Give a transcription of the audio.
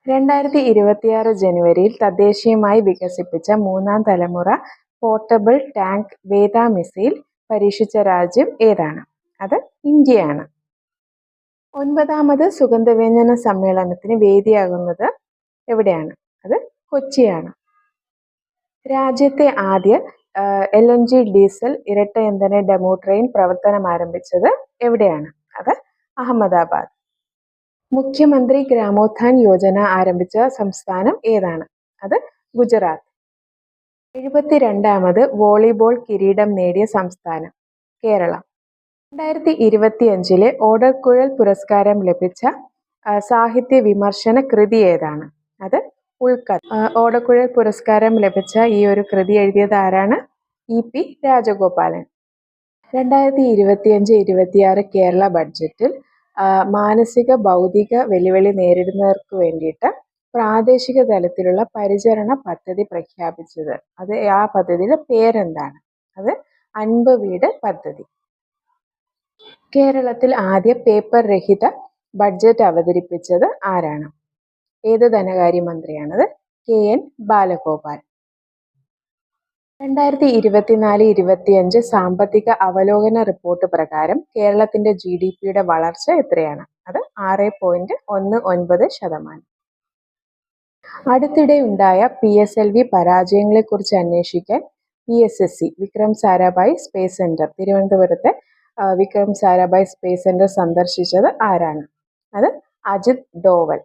2026 ജനുവരിയിൽ തദ്ദേശീയമായി വികസിപ്പിച്ച മൂന്നാം തലമുറ പോർട്ടബിൾ ടാങ്ക് വേദ മിസൈൽ പരീക്ഷിച്ച രാജ്യം ഏതാണ്? അത് ഇന്ത്യയാണ്. 9ാമത് സുഗന്ധവ്യഞ്ജന സമ്മേളനത്തിന് വേദിയാകുന്നത് എവിടെയാണ്? അത് കൊച്ചിയാണ്. രാജ്യത്തെ ആദ്യ LNG ഡീസൽ ഇരട്ട ഇന്ധന ഡെമോ ട്രെയിൻ പ്രവർത്തനം ആരംഭിച്ചത് എവിടെയാണ്? അത് അഹമ്മദാബാദ്. മുഖ്യമന്ത്രി ഗ്രാമോത്ഥാൻ യോജന ആരംഭിച്ച സംസ്ഥാനം ഏതാണ്? അത് ഗുജറാത്ത്. 72ാമത് വോളിബോൾ കിരീടം നേടിയ സംസ്ഥാനം കേരളം. 2025 ഓടക്കുഴൽ പുരസ്കാരം ലഭിച്ച സാഹിത്യ വിമർശന കൃതി ഏതാണ്? അത് ഉൾക്കഥ. ഓടക്കുഴൽ പുരസ്കാരം ലഭിച്ച ഈ ഒരു കൃതി എഴുതിയത് ആരാണ്? EP രാജഗോപാലൻ. 2025-26 കേരള ബഡ്ജറ്റിൽ മാനസിക ഭൗതിക വെല്ലുവിളി നേരിടുന്നവർക്ക് വേണ്ടിയിട്ട് പ്രാദേശിക തലത്തിലുള്ള പരിചരണ പദ്ധതി പ്രഖ്യാപിച്ചത്. ആ പദ്ധതിയുടെ പേരെന്താണ്? അത് അൻപ്-വീട് പദ്ധതി. കേരളത്തിൽ ആദ്യ പേപ്പർ രഹിത ബഡ്ജറ്റ് അവതരിപ്പിച്ചത് ആരാണ്? ഏത് ധനകാര്യമന്ത്രിയാണത്? KN ബാലഗോപാൽ. 2024-25 സാമ്പത്തിക അവലോകന റിപ്പോർട്ട് പ്രകാരം കേരളത്തിന്റെ GDPയുടെ വളർച്ച എത്രയാണ്? അത് 6.19%. അടുത്തിടെ ഉണ്ടായ PSLV പരാജയങ്ങളെക്കുറിച്ച് അന്വേഷിക്കാൻ PSSC Vikram Sarabhai space centre തിരുവനന്തപുരത്തെ വിക്രം സാരാഭായ് സ്പേസ് സെന്റർ സന്ദർശിച്ചത് ആരാണ്? അത് അജിത് ഡോവൽ.